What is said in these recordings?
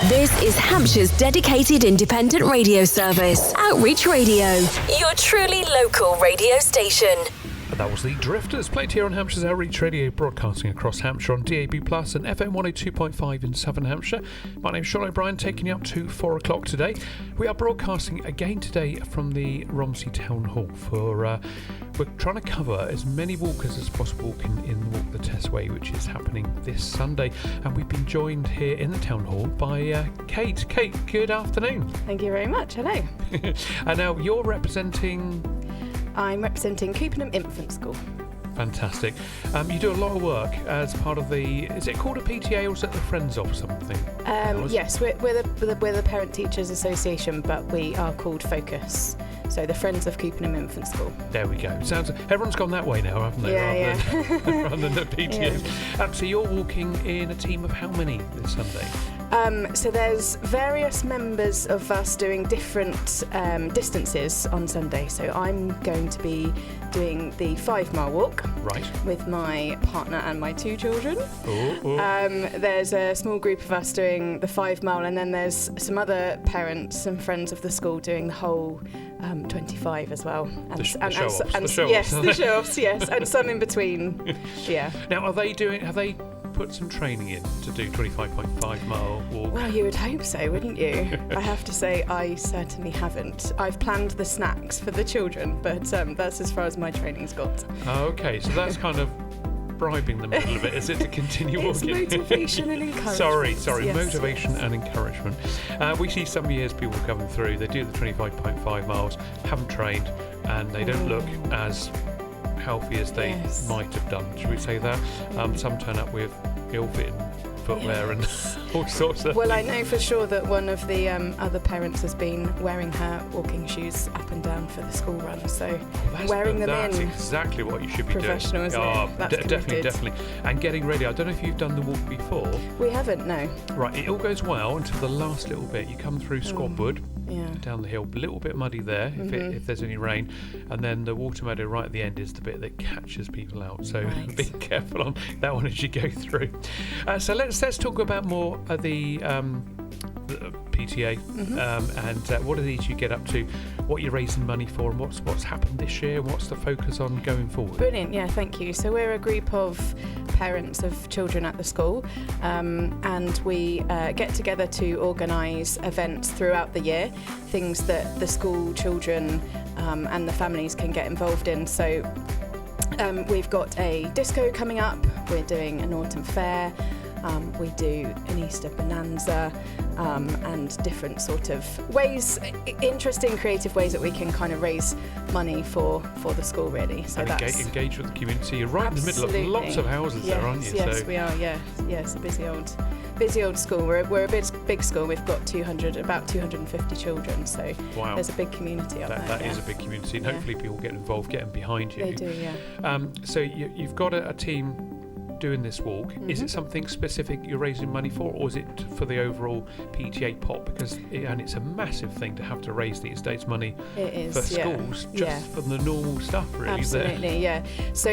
This is Hampshire's dedicated independent radio service, Outreach Radio, your truly local radio station. That was the Drifters, played here on Hampshire's Outreach Radio, broadcasting across Hampshire on DAB Plus and FM 102.5 in Southern Hampshire. My name's Shaun O'Brien, taking you up to 4 o'clock today. We are broadcasting again today from the Romsey Town Hall we're trying to cover as many walkers as possible in Walk the Test Way, which is happening this Sunday. And we've been joined here in the Town Hall by Kate. Kate, good afternoon. Thank you very much. Hello. And now you're representing... I'm representing Cupernham Infant School. Fantastic. You do a lot of work as part of is it called a PTA or is it the Friends of something? Yes, we're the Parent Teachers Association, but we are called Focus. So the Friends of Cupernham Infant School. There we go. Everyone's gone that way now, haven't they? Rather than the PTA. Yeah. So you're walking in a team of how many this Sunday? So there's various members of us doing different distances on Sunday. So I'm going to be doing the 5-mile walk with my partner and my 2 children. There's a small group of us doing the 5-mile, and then there's some other parents and friends of the school doing the whole 25 as well. The show-offs. Yes, the show-offs, yes, and some in between. Yeah. Now, have they put some training in to do 25.5 mile walk? Well, you would hope so, wouldn't you? I have to say I certainly haven't. I've planned the snacks for the children, but that's as far as my training's got. Okay, so that's kind of bribing them a little bit, is it, to continue walking? It's motivation and encouragement. Sorry, yes, motivation yes. and encouragement. We see some years people coming through, they do the 25.5 miles, haven't trained, and they don't look as healthy as they might have done. Should we say that? Some turn up with ill-fitting footwear and all sorts of Well, things. I know for sure that one of the other parents has been wearing her walking shoes up and down for the school run, so wearing them that's in. exactly what you should be Professional, doing. isn't it? That's Definitely. And getting ready. I don't know if you've done the walk before. We haven't, no. Right, it all goes well until the last little bit. You come through Squadwood, down the hill, a little bit muddy there if there's any rain, and then the water meadow right at the end is the bit that catches people out. So be careful on that one as you go through. So let's talk about more of the PTA and what it is you get up to, what you're raising money for, and what's happened this year, and what's the focus on going forward. Brilliant, yeah, thank you. So we're a group of parents of children at the school, and we get together to organise events throughout the year, things that the school children and the families can get involved in. So we've got a disco coming up, we're doing an autumn fair, we do an Easter bonanza, and different sort of ways, interesting creative ways that we can kind of raise money for the school, really. So and engage with the community. You're right in the middle of lots of houses there, aren't you? Yes, we are. Yeah, it's a busy old school. We're a big school. We've got about 250 children, so there's a big community up there. That is a big community, and hopefully people get involved, getting behind you. They do, yeah. So you've got a team doing this walk. Is it something specific you're raising money for, or is it for the overall PTA pot? Because it's a massive thing to have to raise these days money for schools, just for the normal stuff, really. Absolutely, yeah. So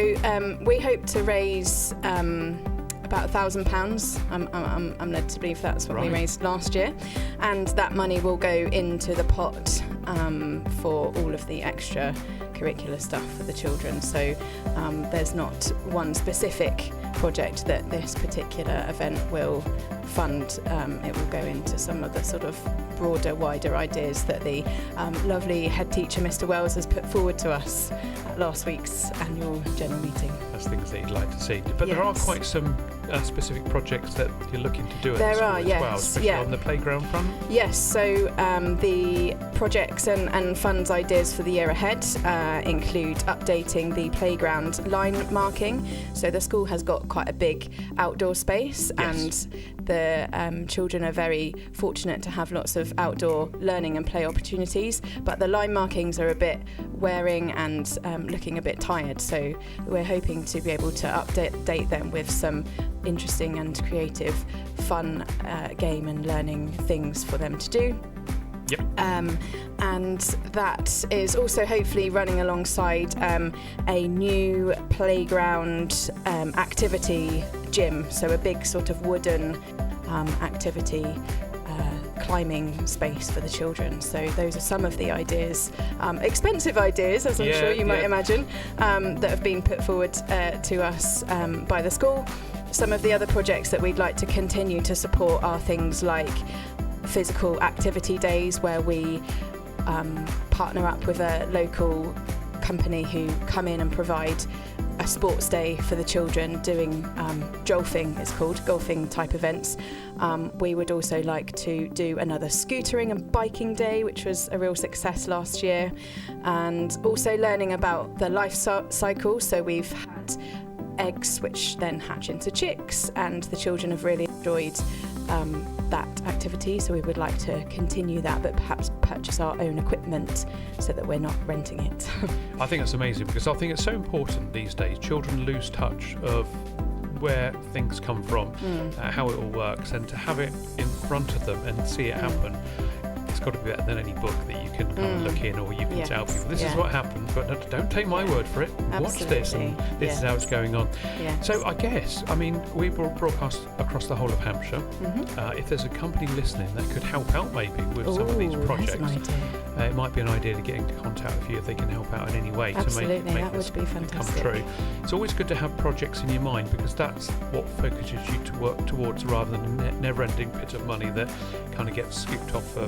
we hope to raise about £1,000. I'm led to believe that's what we raised last year, and that money will go into the pot for all of the extra curricular stuff for the children. So there's not one specific project that this particular event will fund. It will go into some of the sort of broader, wider ideas that the lovely head teacher, Mr. Wells, has put forward to us at last week's annual general meeting. That's things that you'd like to see. But there are quite some specific projects that you're looking to do at the school as well, especially on the playground front. Yes, so the projects and funds ideas for the year ahead include updating the playground line marking. So the school has got quite a big outdoor space, and the children are very fortunate to have lots of outdoor learning and play opportunities, but the line markings are a bit wearing and looking a bit tired, so we're hoping to be able to update them with some interesting and creative fun game and learning things for them to do. Yep. And that is also hopefully running alongside a new playground activity gym, so a big sort of wooden activity climbing space for the children. So those are some of the ideas, expensive ideas, as I'm sure you might imagine, that have been put forward to us by the school. Some of the other projects that we'd like to continue to support are things like physical activity days, where we partner up with a local company who come in and provide a sports day for the children doing jolfing, it's called, golfing type events. We would also like to do another scootering and biking day, which was a real success last year, and also learning about the life cycle. So we've had eggs which then hatch into chicks, and the children have really enjoyed that activity, so we would like to continue that, but perhaps purchase our own equipment so that we're not renting it. I think that's amazing, because I think it's so important these days. Children lose touch of where things come from, how it all works, and to have it in front of them and see it happen. It's got to be better than any book that you can kind of look in, or you can tell people this is what happened, but don't take my word for it. Watch this, and this is how it's going on. So I guess, I mean, we broadcast across the whole of Hampshire. If there's a company listening that could help out maybe with some of these projects, it might be an idea to get into contact with you if they can help out in any way to make that this would be fantastic. come true. It's always good to have projects in your mind, because that's what focuses you to work towards, rather than a never-ending pit of money that kind of gets scooped off for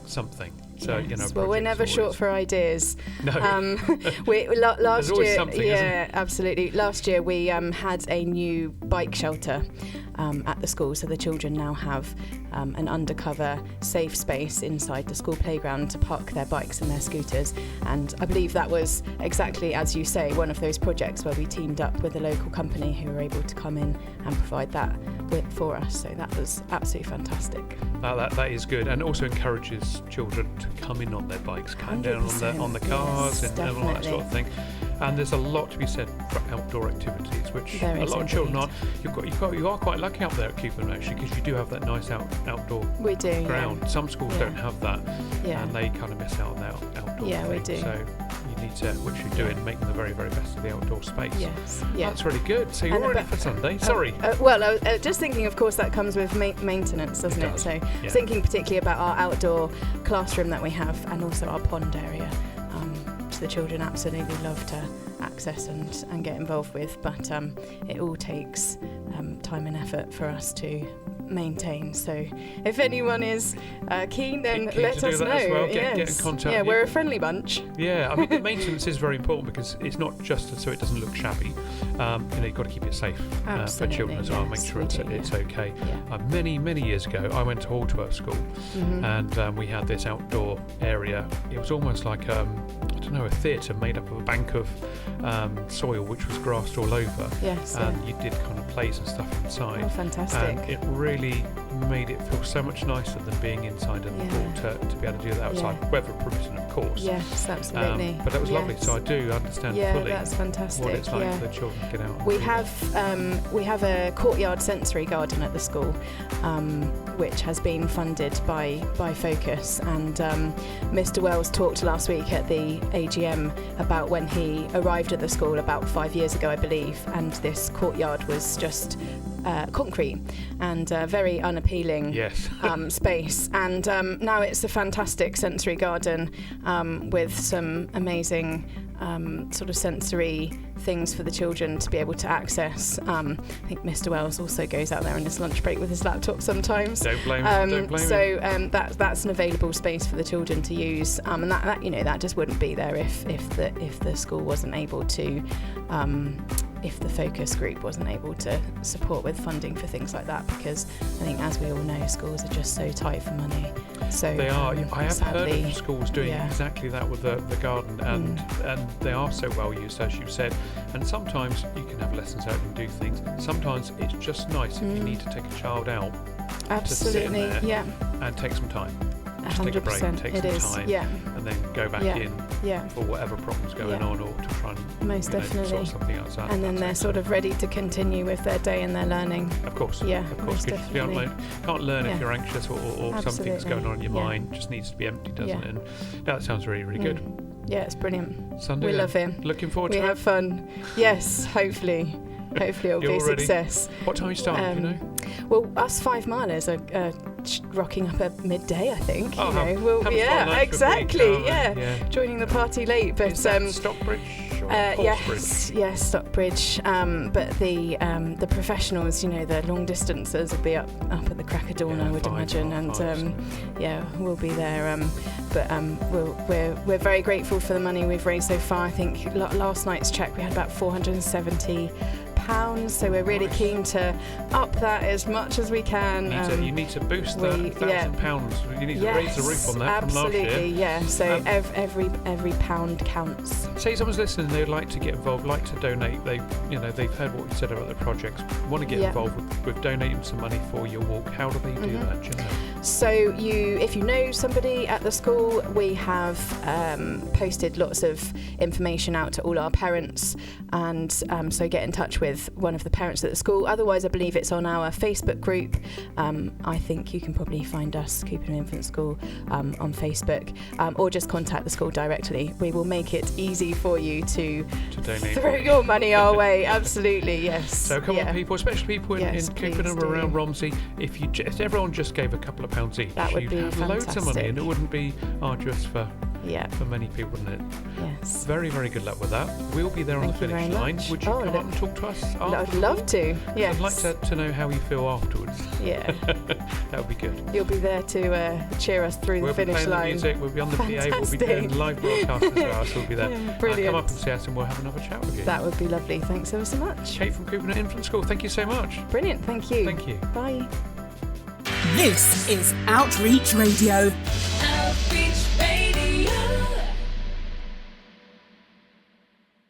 something. So you know, well, we're never short for ideas. No. Last always year, something, isn't there? Absolutely. Last year we had a new bike shelter at the school, so the children now have an undercover safe space inside the school playground to park their bikes and their scooters. And I believe that was exactly, as you say, one of those projects where we teamed up with a local company who were able to come in and provide that for us. So that was absolutely fantastic. That is good, and also encourages children to come in on their bikes, come down on the cars, and all that sort of thing. And there's a lot to be said for outdoor activities, which a lot of children are. You are quite lucky up there at Cupernham, actually, because you do have that nice outdoor ground. Some schools don't have that, and they kind of miss out on that outdoor thing. We do. So you need to, which you're doing, making the very, very best of the outdoor space. Yes. That's really good. So you're ready for Sunday. Sorry. Well, I was just thinking, of course, that comes with maintenance, doesn't it? So thinking particularly about our outdoor classroom that we have, and also our pond area. The children absolutely love to access and get involved with, but it all takes time and effort for us to maintain. So if anyone is keen, then let us know. Well. Get in contact. Yeah, we're a friendly bunch. Yeah, I mean, the maintenance is very important, because it's not just so it doesn't look shabby. You've got to keep it safe for children as well. Make sure it's okay. Many years ago, I went to Aldworth School, and we had this outdoor area. It was almost like a theatre made up of a bank of soil, which was grassed all over. And you did kind of plays and stuff inside. Oh, fantastic. And it really made it feel so much nicer than being inside in the pool to be able to do that outside, weather permitting, of course. Yes, absolutely. But that was lovely, so I do understand fully that's fantastic. what it's like for the children to get out. We have a courtyard sensory garden at the school, which has been funded by Focus, and Mr. Wells talked last week at the AGM about when he arrived at the school about 5 years ago, I believe, and this courtyard was just concrete and very unappealing space, and now it's a fantastic sensory garden with some amazing sort of sensory things for the children to be able to access. I think Mr. Wells also goes out there on his lunch break with his laptop sometimes. Don't blame him. So that's an available space for the children to use, and that just wouldn't be there if the school wasn't able to. If the focus group wasn't able to support with funding for things like that, because I think, as we all know, schools are just so tight for money. So they are. I have sadly, heard of schools doing exactly that with the garden, and they are so well used, as you said. And sometimes you can have lessons out and do things. Sometimes it's just nice if you need to take a child out to sit in there and take some time. Just take a break, take some time, and then go back in for whatever problem's going on, or to try and most definitely sort something else out. And then they're sort of ready to continue with their day and their learning. Of course. Yeah, of course. Because you can't learn if you're anxious or something's going on in your mind. It just needs to be empty, doesn't it? And that sounds really, really good. Yeah, it's brilliant. Sunday. We love him. Looking forward to it. We have fun. Yes, hopefully. Hopefully it'll be a success. What time are you starting, do you know? Well, us 5 milers are rocking up at midday, I think. Oh, We'll be exactly. Yeah. Joining the party late, but is that Stockbridge or Portsbridge? Yes, Stockbridge. But the professionals, the long distancers, will be up at the crack of dawn, I would imagine, and we'll be there. We're very grateful for the money we've raised so far. I think last night's check we had about £470. So we're really keen to up that as much as we can. You need to boost that £1,000. You need to raise the roof on that from last year. Absolutely, yeah. So every pound counts. Say someone's listening, they'd like to get involved, like to donate. They've heard what you said about the projects. Want to get involved with donating some money for your walk. How do they do that? Do you know? So if you know somebody at the school, we have posted lots of information out to all our parents, and so get in touch with one of the parents at the school. Otherwise, I believe it's on our Facebook group. I think you can probably find us, Cupernham Infant School, on Facebook, or just contact the school directly. We will make it easy for you to donate. Throw your money our way. Absolutely, yes. So come on, people, especially people in Cupernham around Romsey. If everyone just gave a couple of £1 each, that would you'd be have fantastic. Loads of money, and it wouldn't be arduous for many people, wouldn't it? Yes. Very, very good luck with that. We'll be there on the finish line. Would you come up and talk to us after? I'd love to, yes. I'd like to know how you feel afterwards. Yeah. That would be good. You'll be there to cheer us through the finish line. We'll be playing the music, we'll be on the PA, we'll be doing live broadcast as well, so we'll be there. Brilliant. Come up and see us and we'll have another chat with you. That would be lovely. Thanks ever so much. Kate from Cupernham Infant School, thank you so much. Brilliant, thank you. Thank you. Bye. This is Outreach Radio. Outreach